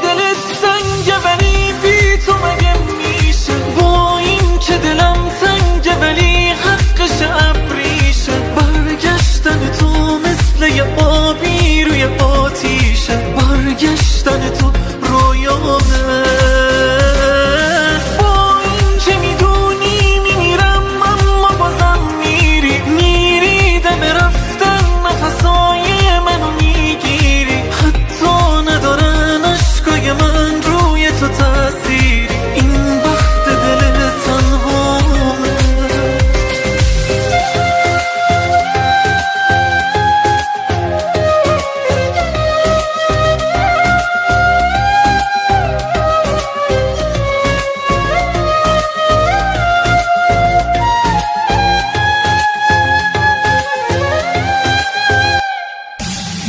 دلت سنگه ولی بی تو مگه میشه، با این که دلم تنگه ولی حقش ابریشه. برگشتن تو مثل یه آبی روی آتیشه، برگشتن تو رویامه. با این که میدونی میمیرم اما بازم میری دم رفتن نفسای منو میگیری. حتی ندارن عشقای من روی تو تأثیری، این بخت دل تنهامه.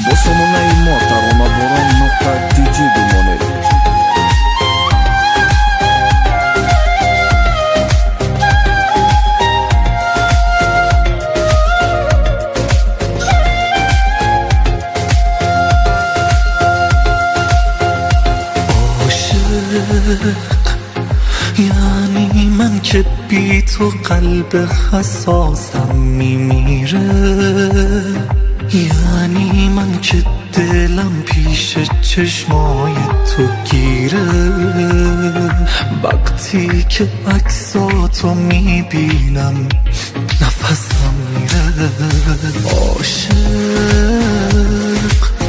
Босомона и мотар, она борон нокта диджи думонет. عاشق یعنی من که بی تو قلب حساسم میمیره، یعنی من که دلم پیش چشمای تو گیره. وقتی که عکساتو میبینم نفسم میره. عاشق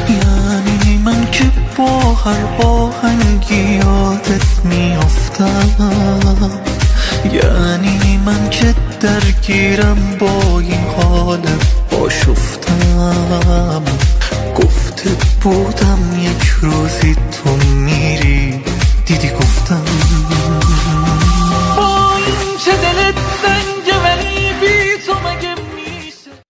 یعنی من که با هر آهنگی یادت میافتم، یعنی من که درگیرم با این حال آشفتم. گفته بودم یک روزی